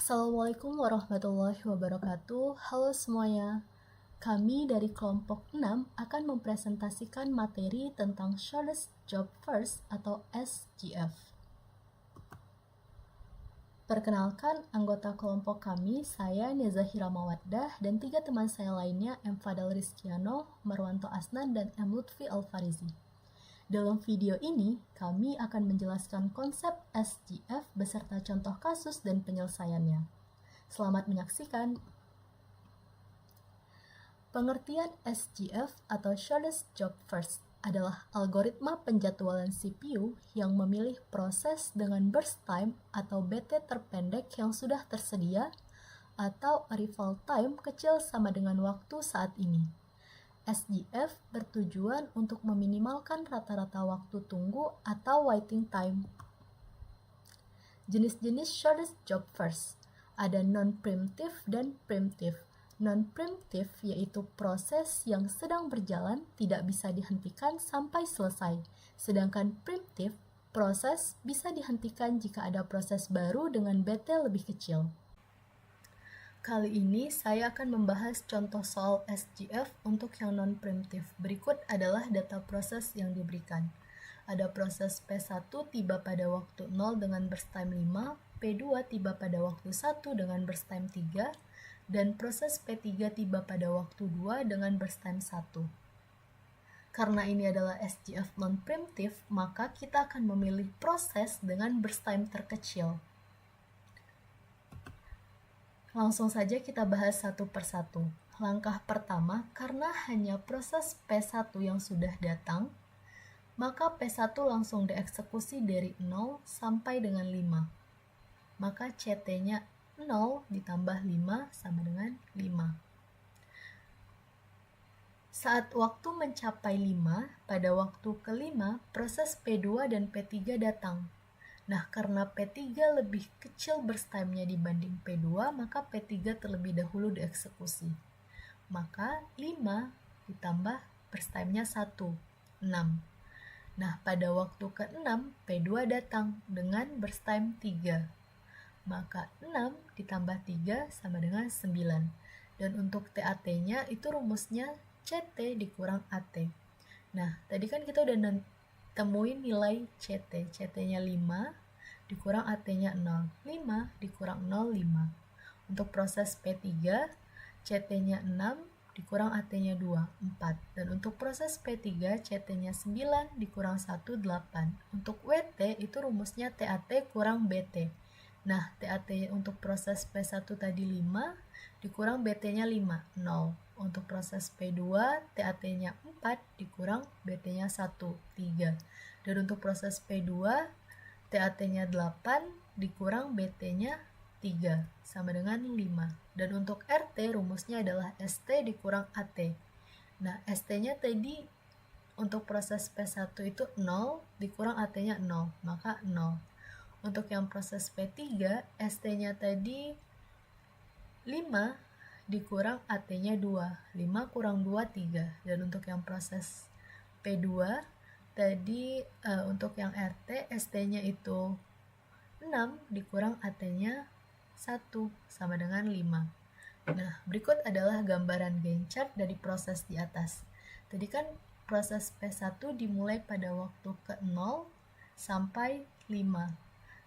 Assalamualaikum warahmatullahi wabarakatuh. Halo semuanya. Kami dari kelompok 6 akan mempresentasikan materi tentang Shortest Job First atau SJF. Perkenalkan anggota kelompok kami, saya Neza Hiramawaddah dan 3 teman saya lainnya, M. Fadal Rizkiano, Marwanto Asnan, dan M. Lutfi Alfarizi. Dalam video ini, kami akan menjelaskan konsep SJF beserta contoh kasus dan penyelesaiannya. Selamat menyaksikan. Pengertian SJF atau Shortest Job First adalah algoritma penjadwalan CPU yang memilih proses dengan burst time atau BT terpendek yang sudah tersedia atau arrival time kecil sama dengan waktu saat ini. SJF bertujuan untuk meminimalkan rata-rata waktu tunggu atau waiting time. Jenis-jenis shortest job first ada non-preemptive dan preemptive. Non-preemptive yaitu proses yang sedang berjalan tidak bisa dihentikan sampai selesai, sedangkan preemptive proses bisa dihentikan jika ada proses baru dengan BT lebih kecil. Kali ini saya akan membahas contoh soal SJF untuk yang non-preemptive. Berikut adalah data proses yang diberikan. Ada proses P1 tiba pada waktu 0 dengan burst time 5, P2 tiba pada waktu 1 dengan burst time 3, dan proses P3 tiba pada waktu 2 dengan burst time 1. Karena ini adalah SJF non-preemptive, maka kita akan memilih proses dengan burst time terkecil. Langsung saja kita bahas satu persatu. Langkah pertama, karena hanya proses P1 yang sudah datang, maka P1 langsung dieksekusi dari 0 sampai dengan 5. Maka CT-nya 0 ditambah 5 sama dengan 5. Saat waktu mencapai 5, pada waktu kelima, proses P2 dan P3 datang. Nah, karena P3 lebih kecil burst time-nya dibanding P2, maka P3 terlebih dahulu dieksekusi. Maka 5 ditambah burst time-nya 1, 6. Nah, pada waktu ke-6, P2 datang dengan burst time 3. Maka 6 ditambah 3 sama dengan 9. Dan untuk TAT-nya itu rumusnya CT dikurang AT. Nah, tadi kan kita udah temuin nilai CT. CT-nya 5 dikurang AT-nya 0. 5 dikurang 0, 5. Untuk proses P3, CT-nya 6 dikurang AT-nya 2, 4. Dan untuk proses P3, CT-nya 9 dikurang 1, 8. Untuk WT itu rumusnya TAT kurang BT. Nah, TAT untuk proses P1 tadi 5 dikurang BT-nya 5, 0. Untuk proses P2, TAT-nya 4 dikurang BT-nya 1, 3. Dan untuk proses P2, TAT-nya 8 dikurang BT-nya 3, sama dengan 5. Dan untuk RT, rumusnya adalah ST dikurang AT. Nah, ST-nya tadi untuk proses P1 itu 0 dikurang AT-nya 0, maka 0. Untuk yang proses P3, ST-nya tadi 5 dikurang AT-nya 2, 5 kurang 2, 3. Dan untuk yang proses P2, tadi untuk yang RT, ST-nya itu 6 dikurang AT-nya 1, sama dengan 5. Nah, berikut adalah gambaran Gantt chart dari proses di atas. Tadi kan proses P1 dimulai pada waktu ke-0 sampai 5.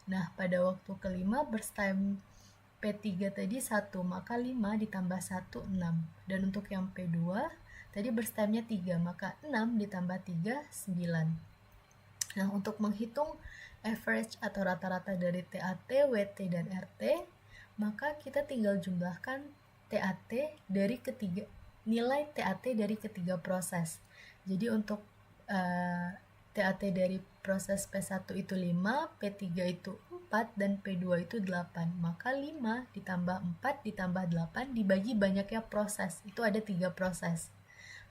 Nah, pada waktu kelima burst time P3 tadi 1, maka 5 ditambah 1, 6. Dan untuk yang P2, tadi burst time-nya 3, maka 6 ditambah 3, 9. Nah, untuk menghitung average atau rata-rata dari TAT, WT, dan RT, maka kita tinggal jumlahkan TAT dari nilai TAT dari ketiga proses. Jadi untuk TAT dari proses P1 itu 5, P3 itu 4, dan P2 itu 8. Maka 5 ditambah 4 ditambah 8 dibagi banyaknya proses. Itu ada 3 proses.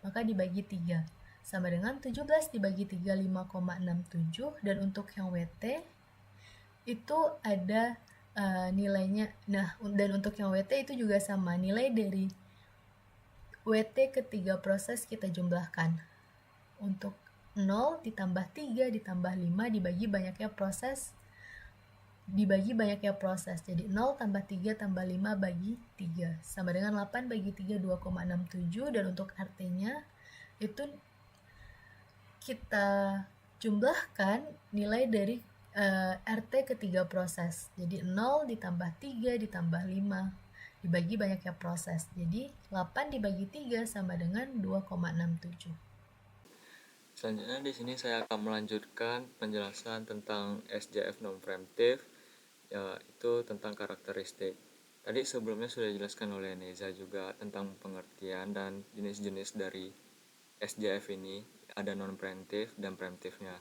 Maka dibagi 3. Sama dengan 17 dibagi 3, 5,67. Dan untuk yang WT, itu ada nilainya. Nah, dan untuk yang WT itu juga sama. Nilai dari WT ketiga proses kita jumlahkan. Untuk 0 ditambah 3 ditambah 5 dibagi banyaknya proses dibagi banyaknya proses. Jadi 0 tambah 3 tambah 5 bagi 3 sama dengan 8 bagi 3 2,67, dan untuk RT-nya itu kita jumlahkan nilai dari RT ketiga proses. Jadi 0 ditambah 3 ditambah 5 dibagi banyaknya proses. Jadi 8 dibagi 3 sama dengan 2,67. Selanjutnya di sini saya akan melanjutkan penjelasan tentang SJF non preemptive, yaitu tentang karakteristik. Tadi sebelumnya sudah dijelaskan oleh Neza juga tentang pengertian dan jenis-jenis dari SJF ini, ada non preemptive dan preemptive-nya.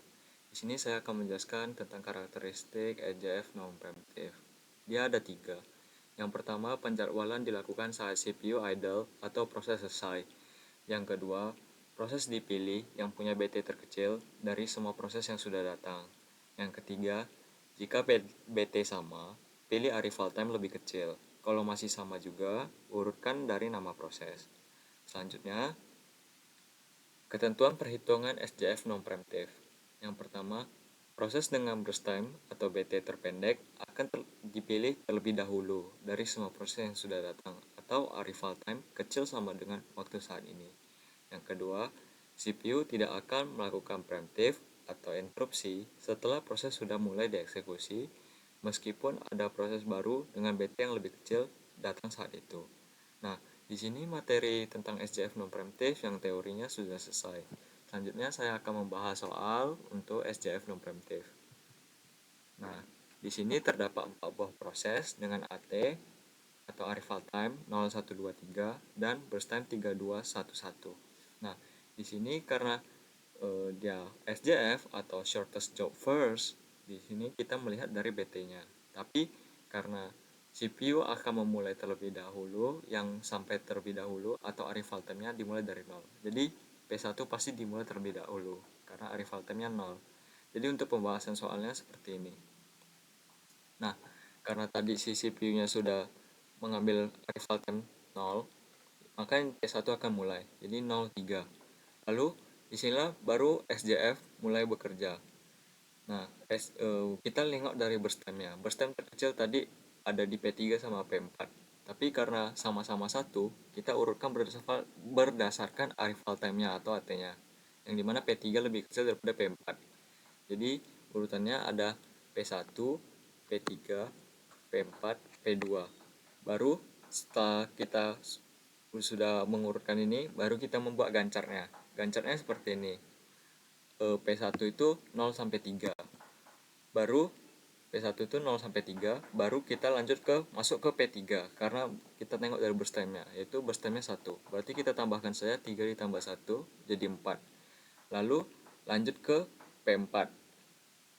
Di sini saya akan menjelaskan tentang karakteristik SJF non preemptive. Dia ada 3. Yang pertama, penjadwalan dilakukan saat CPU idle atau proses selesai. Yang kedua, proses dipilih yang punya BT terkecil dari semua proses yang sudah datang. Yang ketiga, jika BT sama, pilih arrival time lebih kecil. Kalau masih sama juga, urutkan dari nama proses. Selanjutnya, ketentuan perhitungan SJF non-preemptive. Yang pertama, proses dengan burst time atau BT terpendek akan dipilih terlebih dahulu dari semua proses yang sudah datang, atau arrival time kecil sama dengan waktu saat ini. Yang kedua, CPU tidak akan melakukan preemptive atau interupsi setelah proses sudah mulai dieksekusi, meskipun ada proses baru dengan BT yang lebih kecil datang saat itu. Nah, di sini materi tentang SJF non-preemptive yang teorinya sudah selesai. Selanjutnya saya akan membahas soal untuk SJF non-preemptive. Nah, di sini terdapat 4 buah proses dengan AT atau arrival time 0123 dan burst time 3211. Nah, di sini karena dia SJF atau shortest job first, di sini kita melihat dari BT-nya. Tapi karena CPU akan memulai terlebih dahulu, yang sampai terlebih dahulu atau arrival time-nya dimulai dari 0. Jadi P1 pasti dimulai terlebih dahulu karena arrival time-nya 0. Jadi untuk pembahasan soalnya seperti ini. Nah, karena tadi si CPU-nya sudah mengambil arrival time 0, maka P1 akan mulai. Jadi 03. Lalu disinilah baru SJF mulai bekerja. Nah, kita tengok dari burst time-nya. Burst time terkecil tadi ada di P3 sama P4. Tapi karena sama-sama satu, kita urutkan berdasarkan arrival time-nya atau AT-nya. Yang dimana P3 lebih kecil daripada P4. Jadi urutannya ada P1, P3, P4, P2. Baru setelah kita sudah mengurutkan ini, baru kita membuat gancarnya. Gancarnya seperti ini. P1 itu 0 sampai 3. Baru P1 itu 0 sampai 3, baru kita lanjut ke masuk ke P3 karena kita tengok dari burst time-nya, yaitu burst time-nya 1. Berarti kita tambahkan saja 3 ditambah 1 jadi 4. Lalu lanjut ke P4.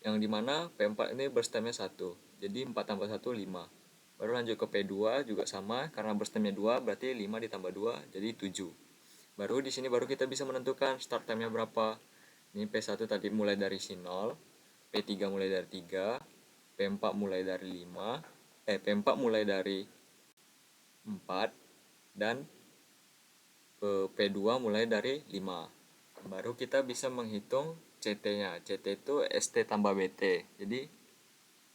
Yang dimana P4 ini burst time-nya 1. Jadi 4 tambah 1 5. Baru lanjut ke P2 juga sama karena burst time-nya 2, berarti 5 ditambah 2 jadi 7. Baru di sini baru kita bisa menentukan start time-nya berapa. Ini P1 tadi mulai dari si 0, P3 mulai dari 3, P4 mulai dari 5, P4 mulai dari 4, dan P2 mulai dari 5. Baru kita bisa menghitung CT-nya. CT itu ST tambah BT. Jadi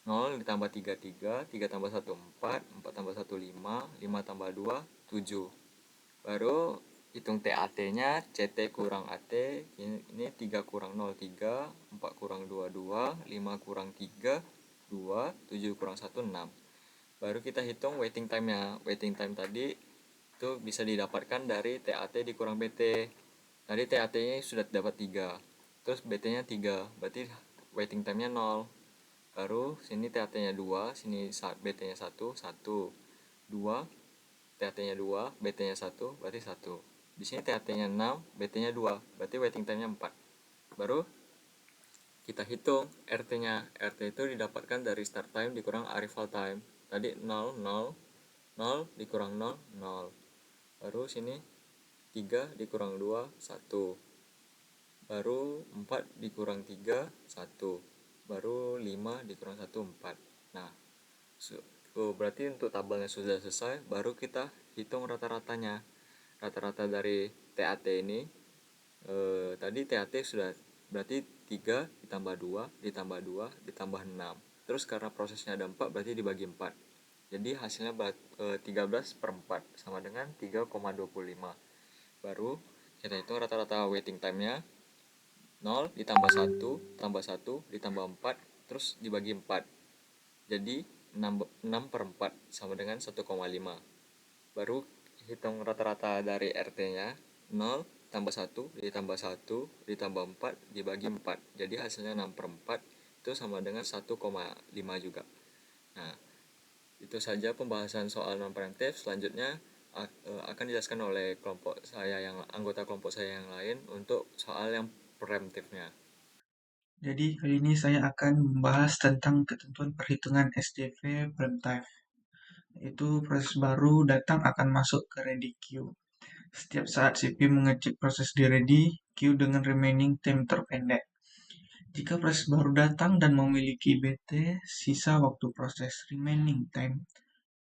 0 ditambah 3 3, 3 tambah 1 4, 4 tambah 1 5, 5 tambah 2 7. Baru hitung TAT-nya, CT kurang AT, ini 3 kurang 0 3, 4 kurang 2 2, 5 kurang 3 2, 7 kurang 1 6. Baru kita hitung waiting time-nya. Waiting time tadi itu bisa didapatkan dari TAT dikurang BT. Tadi TAT-nya sudah dapat 3. Terus BT-nya 3, berarti waiting time-nya 0. Baru sini TAT-nya 2, sini BT-nya 1, 1. 2, TAT-nya 2, BT-nya 1, berarti 1. Di sini TAT-nya 6, BT-nya 2, berarti waiting time-nya 4. Baru kita hitung RT-nya. RT itu didapatkan dari start time dikurang arrival time. Tadi 0 0 0 dikurang 0 0. Baru sini 3 dikurang 2 1. Baru 4 dikurang 3 1. Baru 5 dikurang 1 4. Nah, berarti untuk tabelnya sudah selesai. Baru kita hitung rata-ratanya. Rata-rata dari TAT ini tadi TAT sudah berarti 3 ditambah 2 ditambah 2 ditambah 6. terus karena prosesnya ada 4 berarti dibagi 4. Jadi hasilnya 13/4 sama dengan 3,25. Baru kita hitung rata-rata waiting time-nya 0 ditambah 1 tambah 1 ditambah 4 terus dibagi 4. Jadi 6/4 sama dengan 1,5. Baru hitung rata-rata dari RT-nya 0 tambah 1 ditambah 1 ditambah 4 dibagi 4. Jadi hasilnya 6/4 itu sama dengan 1,5 juga. Nah, itu saja pembahasan soal non preemptif. Selanjutnya akan dijelaskan oleh anggota kelompok saya yang lain untuk soal yang preemptifnya. Jadi kali ini saya akan membahas tentang ketentuan perhitungan SDV preemptive. Yaitu proses baru datang akan masuk ke ready queue. Setiap saat CPU mengecek proses di ready queue dengan remaining time terpendek. Jika proses baru datang dan memiliki BT sisa waktu proses remaining time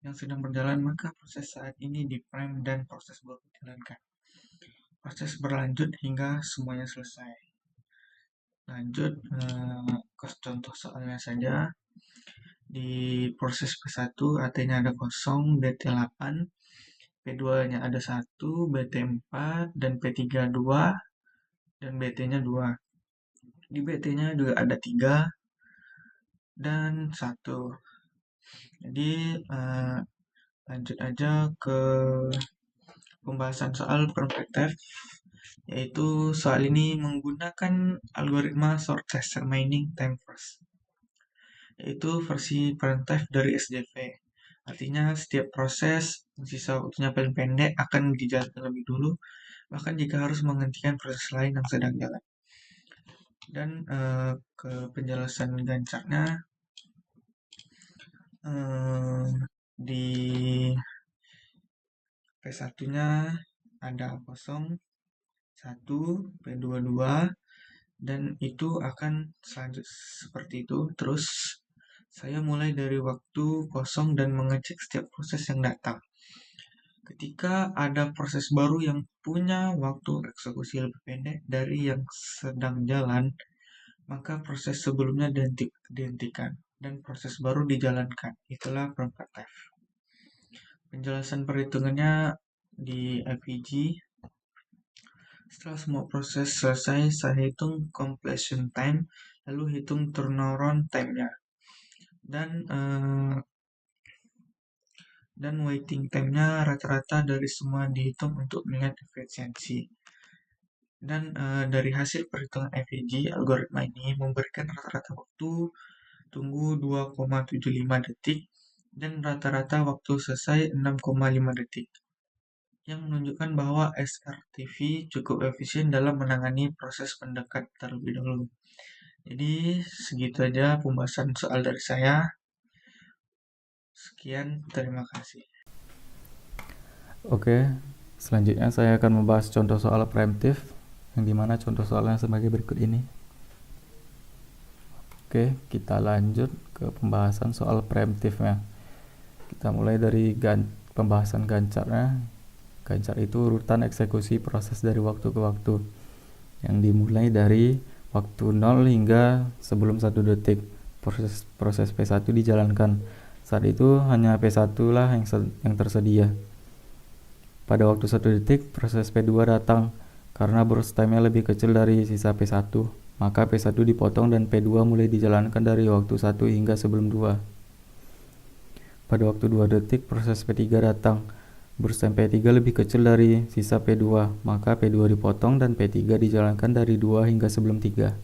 yang sedang berjalan, maka proses saat ini di prime dan proses baru dijalankan. Proses berlanjut hingga semuanya selesai. Lanjut ke contoh soalnya saja. Di proses P1 AT-nya ada 0, BT8, P2-nya ada 1, BT4, dan P3 2, dan BT-nya 2. Di BT-nya juga ada 3 dan 1. Jadi lanjut aja ke pembahasan soal perspektif, yaitu soal ini menggunakan algoritma shortest remaining time first, yaitu versi preemptive dari SDV. Artinya setiap proses yang sisa waktunya paling pendek akan dijalankan lebih dulu, bahkan jika harus menghentikan proses lain yang sedang jalan. Dan ke penjelasan gancarnya, di P1-nya ada 0, 1, P2 2, dan itu akan selanjutnya seperti itu. Terus saya mulai dari waktu kosong dan mengecek setiap proses yang datang. Ketika ada proses baru yang punya waktu eksekusi lebih pendek dari yang sedang jalan, maka proses sebelumnya dihentikan dan proses baru dijalankan. Itulah preemptive. Penjelasan perhitungannya di IPG. Setelah semua proses selesai, saya hitung completion time, lalu hitung turnaround time-nya. Dan waiting time-nya rata-rata dari semua dihitung untuk melihat efisiensi. Dan dari hasil perhitungan FEG, algoritma ini memberikan rata-rata waktu tunggu 2,75 detik dan rata-rata waktu selesai 6,5 detik, yang menunjukkan bahwa SRTV cukup efisien dalam menangani proses pendekat terlebih dahulu. Jadi segitu aja pembahasan soal dari saya. Sekian, terima kasih. Oke, selanjutnya saya akan membahas contoh soal preemptif, yang dimana contoh soalnya sebagai berikut ini. Oke, kita lanjut ke pembahasan soal preemptifnya. Kita mulai dari pembahasan gancarnya. Gancar itu urutan eksekusi proses dari waktu ke waktu, yang dimulai dari waktu 0 hingga sebelum 1 detik proses P1 dijalankan. Saat itu hanya P1 lah yang tersedia. Pada waktu 1 detik, proses P2 datang. Karena burst time-nya lebih kecil dari sisa P1, maka P1 dipotong dan P2 mulai dijalankan dari waktu 1 hingga sebelum 2. Pada waktu 2 detik, proses P3 datang. Burst time P3 lebih kecil dari sisa P2, maka P2 dipotong dan P3 dijalankan dari 2 hingga sebelum 3.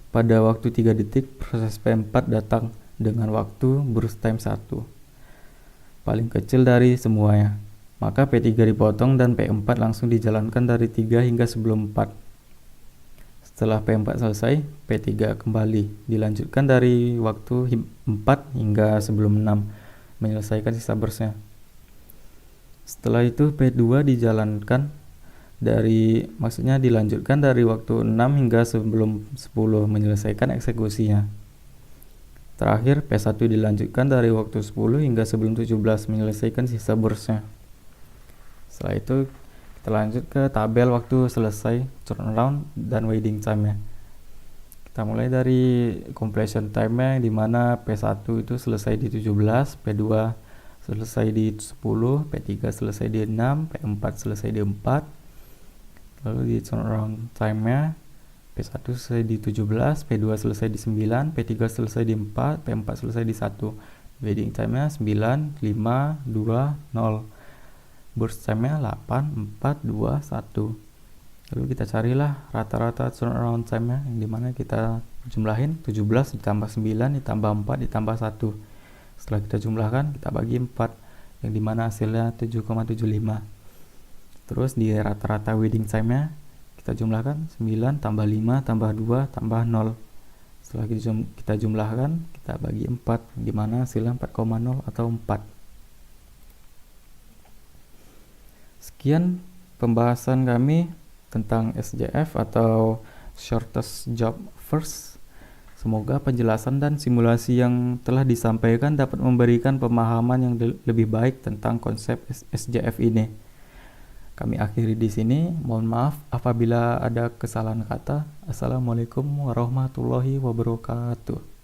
Pada waktu 3 detik, proses P4 datang dengan waktu burst time 1. Paling kecil dari semuanya, maka P3 dipotong dan P4 langsung dijalankan dari 3 hingga sebelum 4. Setelah P4 selesai, P3 kembali dilanjutkan dari waktu 4 hingga sebelum 6, menyelesaikan sisa burstnya. Setelah itu P2 dilanjutkan dari waktu 6 hingga sebelum 10, menyelesaikan eksekusinya. Terakhir, P1 dilanjutkan dari waktu 10 hingga sebelum 17, menyelesaikan sisa burstnya. Setelah itu, kita lanjut ke tabel waktu selesai, turnaround, dan waiting time-nya. Kita mulai dari completion time-nya, di mana P1 itu selesai di 17, P2 selesai di 10, P3 selesai di 6, P4 selesai di 4. Lalu di turnaround time-nya, P1 selesai di 17, P2 selesai di 9, P3 selesai di 4, P4 selesai di 1. Waiting time-nya 9, 5, 2, 0. Burst time-nya 8, 4, 2, 1. Lalu kita carilah rata-rata turnaround time-nya, yang dimana kita jumlahin 17 ditambah 9 ditambah 4 ditambah 1. Setelah kita jumlahkan, kita bagi 4, yang dimana hasilnya 7,75. Terus di rata-rata waiting time-nya, kita jumlahkan 9 tambah 5 tambah 2 tambah 0. Setelah kita jumlahkan, kita bagi 4, yang dimana hasilnya 4,0 atau 4. Sekian pembahasan kami tentang SJF atau Shortest Job First. Semoga penjelasan dan simulasi yang telah disampaikan dapat memberikan pemahaman yang lebih baik tentang konsep SJF ini. Kami akhiri di sini. Mohon maaf apabila ada kesalahan kata. Assalamualaikum warahmatullahi wabarakatuh.